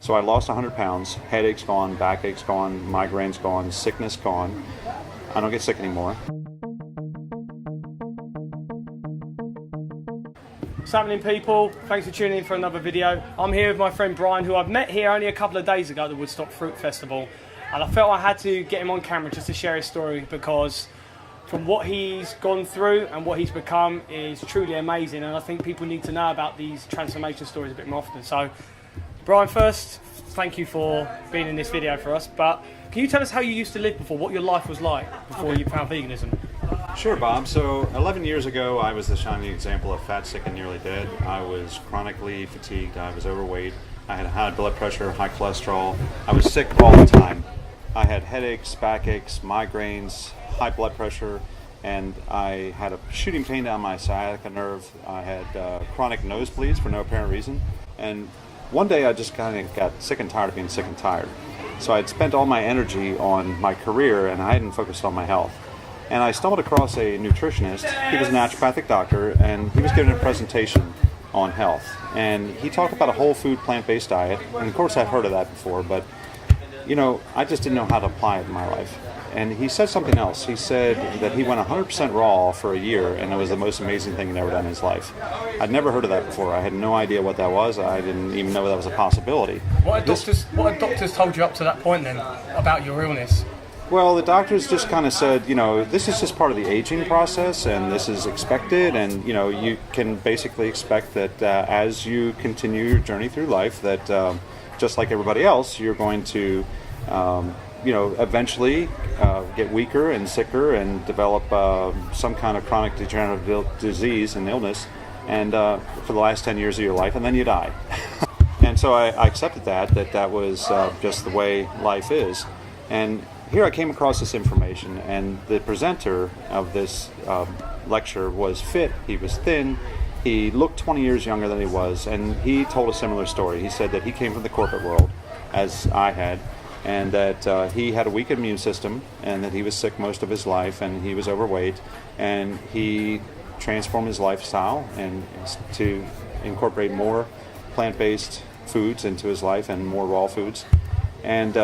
So I lost 100 pounds, headaches gone, backaches gone, migraines gone, sickness gone. I don't get sick anymore. What's happening, people? Thanks for tuning in for another video. I'm here with my friend Brian, who I've met here only a couple of days ago at the Woodstock Fruit Festival, and I felt I had to get him on camera just to share his story, because from what he's gone through and what he's become is truly amazing, and I think people need to know about these transformation stories a bit more often. So Brian, first, thank you for being in this video for us, but can you tell us how you used to live before, what your life was like before you found veganism? Sure, Bob. So 11 years ago, I was the shining example of fat, sick, and nearly dead. I was chronically fatigued. I was overweight. I had high blood pressure, high cholesterol. I was sick all the time. I had headaches, backaches, migraines, high blood pressure, and I had a shooting pain down my sciatica nerve. I had chronic nosebleeds for no apparent reason. And one day I just kind of got sick and tired of being sick and tired. So I'd spent all my energy on my career and I hadn't focused on my health. And I stumbled across a nutritionist. He was a naturopathic doctor, and he was giving a presentation on health. And he talked about a whole food, plant-based diet. And of course I've heard of that before, but you know, I just didn't know how to apply it in my life. And he said something else. He said that he went 100% raw for a year, and it was the most amazing thing he'd ever done in his life. I'd never heard of that before. I had no idea what that was. I didn't even know that was a possibility. What had doctors told you up to that point then about your illness? Well, the doctors just kind of said, you know, this is just part of the aging process, and this is expected, and you know, you can basically expect that as you continue your journey through life, that just like everybody else, you're going to, you know, eventually get weaker and sicker and develop some kind of chronic degenerative disease and illness, and for the last 10 years of your life, and then you die. And so I accepted that was just the way life is. And here I came across this information, and the presenter of this lecture was fit, he was thin, he looked 20 years younger than he was, and he told a similar story. He said that he came from the corporate world, as I had, and that he had a weak immune system, and that he was sick most of his life, and he was overweight, and he transformed his lifestyle and to incorporate more plant-based foods into his life and more raw foods. And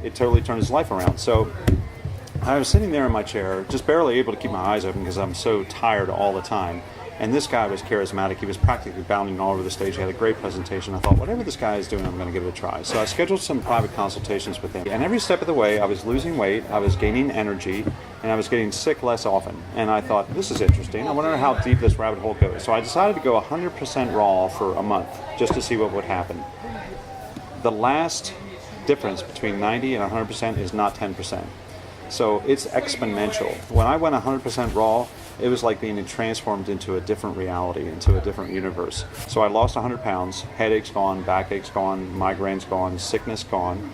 it totally turned his life around. So I was sitting there in my chair, just barely able to keep my eyes open because I'm so tired all the time. And this guy was charismatic. He was practically bounding all over the stage. He had a great presentation. I thought, whatever this guy is doing, I'm going to give it a try. So I scheduled some private consultations with him. And every step of the way, I was losing weight, I was gaining energy, and I was getting sick less often. And I thought, this is interesting. I wonder how deep this rabbit hole goes. So I decided to go 100% raw for a month just to see what would happen. The last difference between 90 and 100% is not 10%. So it's exponential. When I went 100% raw, it was like being transformed into a different reality, into a different universe. So I lost 100 pounds, headaches gone, backaches gone, migraines gone, sickness gone.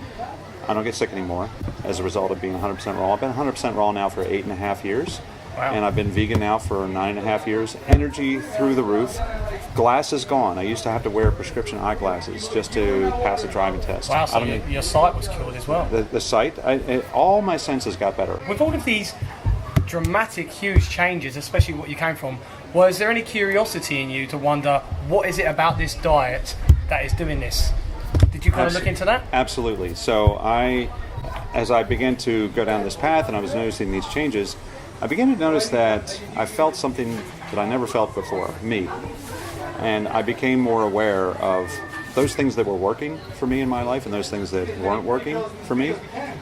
I don't get sick anymore as a result of being 100% raw. I've been 100% raw now for 8.5 years. Wow. And I've been vegan now for 9.5 years. Energy through the roof. Glasses gone. I used to have to wear prescription eyeglasses just to pass a driving test. Wow, so your sight was cured as well. The sight, all my senses got better. With all of these dramatic, huge changes, especially what you came from, was there any curiosity in you to wonder, what is it about this diet that is doing this? Did you kind of look into that? Absolutely. So as I began to go down this path and I was noticing these changes, I began to notice that I felt something that I never felt before, me. And I became more aware of those things that were working for me in my life and those things that weren't working for me.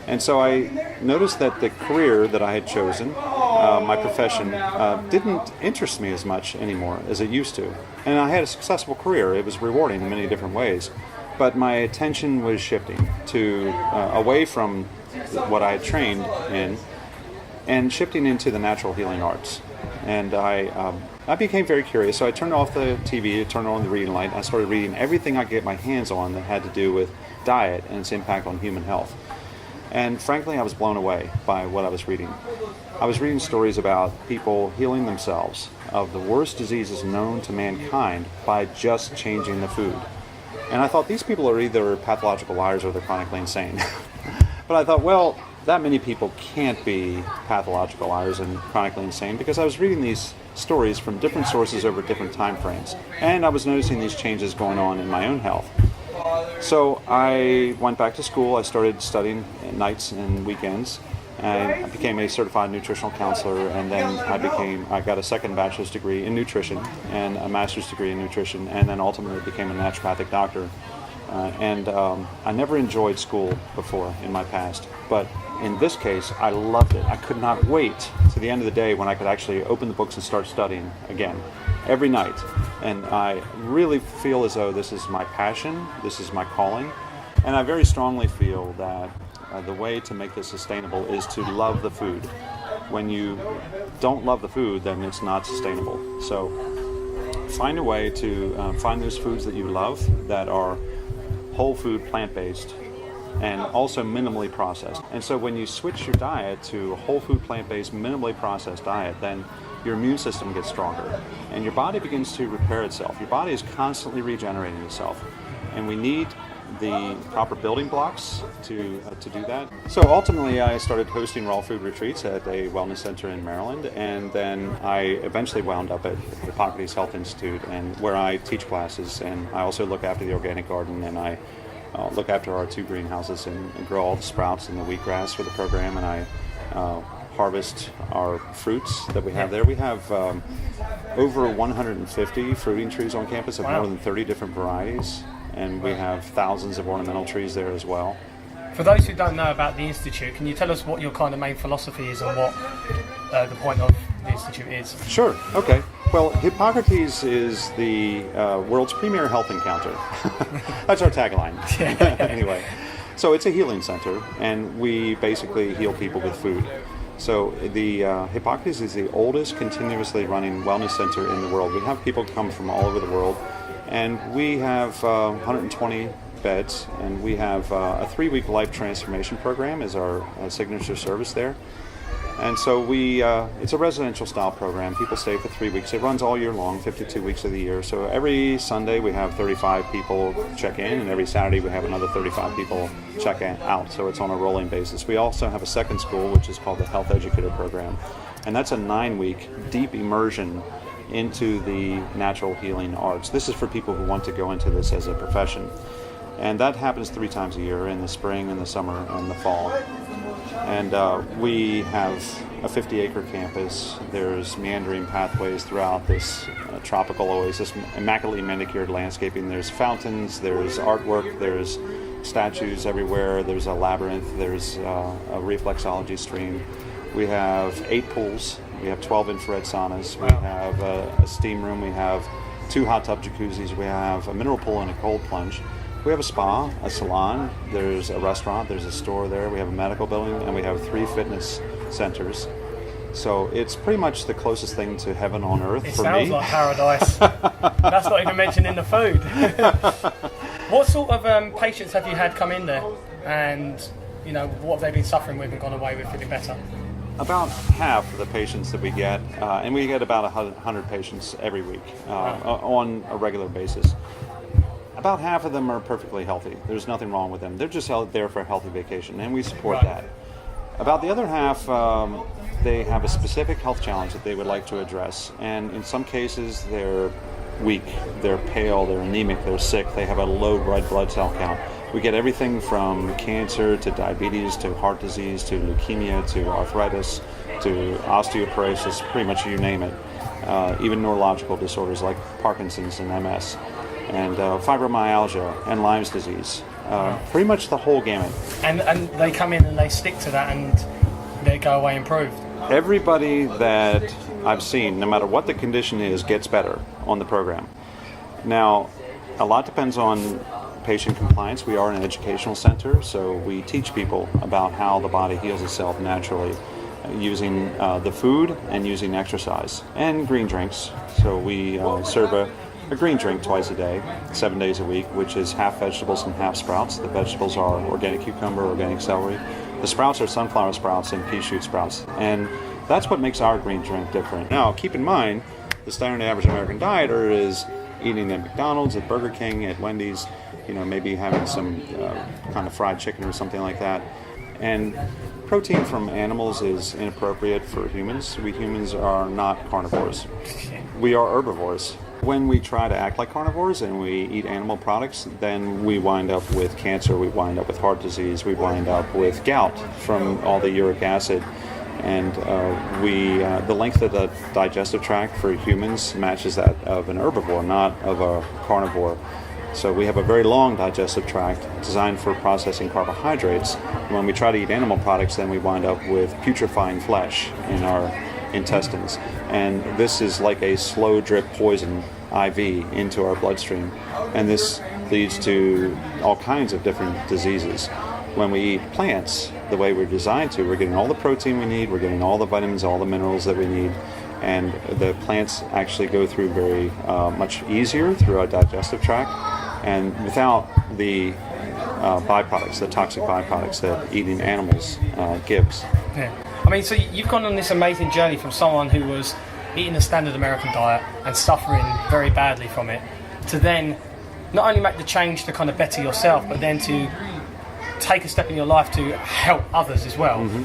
And so I noticed that the career that I had chosen, my profession, didn't interest me as much anymore as it used to. And I had a successful career. It was rewarding in many different ways. But my attention was shifting to away from what I had trained in and shifting into the natural healing arts. And I became very curious, so I turned off the TV, turned on the reading light, and I started reading everything I could get my hands on that had to do with diet and its impact on human health. And frankly, I was blown away by what I was reading. I was reading stories about people healing themselves of the worst diseases known to mankind by just changing the food. And I thought, these people are either pathological liars or they're chronically insane. But I thought, well, that many people can't be pathological liars and chronically insane, because I was reading these stories from different sources over different time frames, and I was noticing these changes going on in my own health. So I went back to school. I started studying at nights and weekends. I became a certified nutritional counselor, and then I got a second bachelor's degree in nutrition and a master's degree in nutrition, and then ultimately became a naturopathic doctor. I never enjoyed school before in my past, but in this case, I loved it. I could not wait to the end of the day when I could actually open the books and start studying again every night. And I really feel as though this is my passion, this is my calling, and I very strongly feel that the way to make this sustainable is to love the food. When you don't love the food, then it's not sustainable. So find a way to find those foods that you love that are whole food, plant-based, and also minimally processed. And so when you switch your diet to a whole food, plant-based, minimally processed diet, then your immune system gets stronger and your body begins to repair itself. Your body is constantly regenerating itself, and we need the proper building blocks to do that. So ultimately I started hosting raw food retreats at a wellness center in Maryland, and then I eventually wound up at Hippocrates Health Institute, and where I teach classes, and I also look after the organic garden, and I look after our 2 greenhouses and grow all the sprouts and the wheatgrass for the program, and I harvest our fruits that we have there. We have over 150 fruiting trees on campus of more than 30 different varieties, and we have thousands of ornamental trees there as well. For those who don't know about the Institute, can you tell us what your kind of main philosophy is and what the point of the Institute is? Sure, okay. Well, Hippocrates is the world's premier health encounter. That's our tagline. Anyway, so it's a healing center, and we basically heal people with food. So the Hippocrates is the oldest continuously running wellness center in the world. We have people come from all over the world, and we have 120 beds, and we have a 3-week life transformation program is our signature service there. And so it's a residential style program. People stay for 3 weeks. It runs all year long, 52 weeks of the year. So every Sunday we have 35 people check in, and every Saturday we have another 35 people check out. So it's on a rolling basis. We also have a second school, which is called the Health Educator Program. And that's a 9-week deep immersion into the natural healing arts. This is for people who want to go into this as a profession. And that happens 3 times a year, in the spring, in the summer, and the fall. And we have a 50-acre campus. There's meandering pathways throughout this tropical oasis, immaculately manicured landscaping. There's fountains, there's artwork, there's statues everywhere, there's a labyrinth, there's a reflexology stream. We have 8 pools. We have 12 infrared saunas. We have a steam room. We have 2 hot tub jacuzzis. We have a mineral pool and a cold plunge. We have a spa, a salon, there's a restaurant, there's a store there, we have a medical building, and we have 3 fitness centers. So it's pretty much the closest thing to heaven on earth for me. It sounds like paradise. That's not even mentioning the food. What sort of patients have you had come in there, and what have they been suffering with and gone away with feeling better? About half of the patients that we get, and we get about 100 patients every week on a regular basis. About half of them are perfectly healthy. There's nothing wrong with them. They're just out there for a healthy vacation, and we support that. About the other half, they have a specific health challenge that they would like to address, and in some cases they're weak, they're pale, they're anemic, they're sick, they have a low red blood cell count. We get everything from cancer to diabetes to heart disease to leukemia to arthritis to osteoporosis, pretty much you name it. Even neurological disorders like Parkinson's and MS. And fibromyalgia and Lyme's disease. Pretty much the whole gamut. And they come in and they stick to that and they go away improved? Everybody that I've seen, no matter what the condition is, gets better on the program. Now, a lot depends on patient compliance. We are an educational center, so we teach people about how the body heals itself naturally using the food and using exercise and green drinks. So we serve a green drink twice a day, 7 days a week, which is half vegetables and half sprouts. The vegetables are organic cucumber, organic celery. The sprouts are sunflower sprouts and pea shoot sprouts. And that's what makes our green drink different. Now, keep in mind, the standard average American dieter is eating at McDonald's, at Burger King, at Wendy's, maybe having some kind of fried chicken or something like that. And protein from animals is inappropriate for humans. We humans are not carnivores. We are herbivores. When we try to act like carnivores and we eat animal products, then we wind up with cancer, we wind up with heart disease, we wind up with gout from all the uric acid. And the length of the digestive tract for humans matches that of an herbivore, not of a carnivore. So we have a very long digestive tract designed for processing carbohydrates. And when we try to eat animal products, then we wind up with putrefying flesh in our intestines. And this is like a slow drip poison IV into our bloodstream. And this leads to all kinds of different diseases. When we eat plants the way we're designed to, we're getting all the protein we need, we're getting all the vitamins, all the minerals that we need. And the plants actually go through very much easier through our digestive tract, and without the byproducts, the toxic byproducts that eating animals gives. Yeah. I mean, so you've gone on this amazing journey from someone who was eating a standard American diet and suffering very badly from it, to then not only make the change to kind of better yourself, but then to take a step in your life to help others as well. Mm-hmm.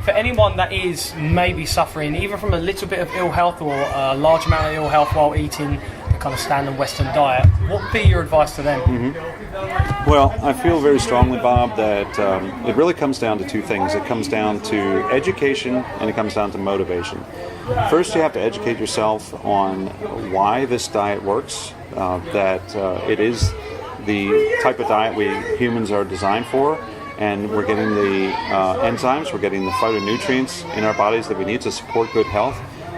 For anyone that is maybe suffering either from a little bit of ill health or a large amount of ill health while eating the kind of standard Western diet, what would be your advice to them? Mm-hmm. Well, I feel very strongly, Bob, that it really comes down to two things. It comes down to education and it comes down to motivation. First, you have to educate yourself on why this diet works, that it is the type of diet we humans are designed for, and we're getting the enzymes, we're getting the phytonutrients in our bodies that we need to support good health.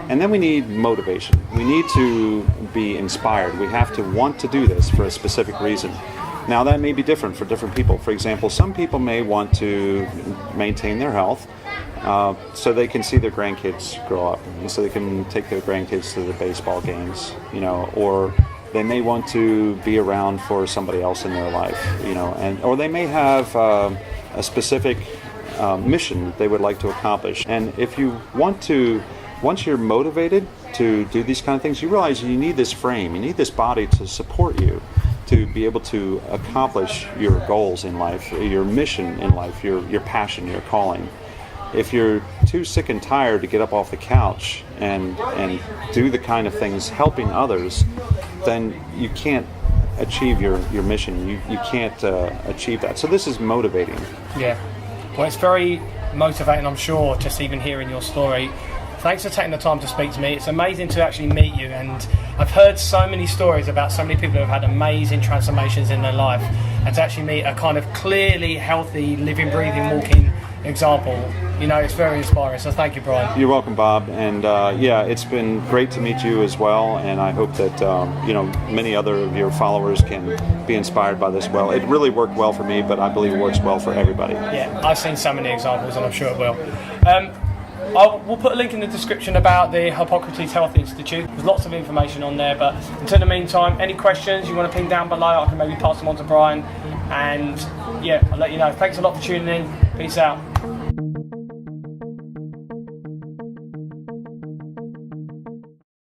And then we need motivation. We need to be inspired. We have to want to do this for a specific reason. Now, that may be different for different people. For example, some people may want to maintain their health so they can see their grandkids grow up, and so they can take their grandkids to the baseball games, or they may want to be around for somebody else in their life, or they may have a specific mission that they would like to accomplish. And if you want to, once you're motivated to do these kind of things, you realize you need this frame, you need this body to support you, to be able to accomplish your goals in life, your mission in life, your passion, your calling. If you're too sick and tired to get up off the couch and do the kind of things helping others, then you can't achieve your mission. You can't achieve that. So this is motivating. Yeah. Well, it's very motivating, I'm sure, just even hearing your story. Thanks for taking the time to speak to me. It's amazing to actually meet you, and I've heard so many stories about so many people who have had amazing transformations in their life, and to actually meet a kind of clearly healthy, living, breathing, walking example, it's very inspiring. So thank you, Brian. You're welcome, Bob. And it's been great to meet you as well, and I hope that many other of your followers can be inspired by this well. It really worked well for me, but I believe it works well for everybody. Yeah, I've seen so many examples, and I'm sure it will. We'll put a link in the description about the Hippocrates Health Institute. There's lots of information on there, but until the meantime, any questions you want to ping down below, I can maybe pass them on to Brian, and I'll let you know. Thanks a lot for tuning in. Peace out.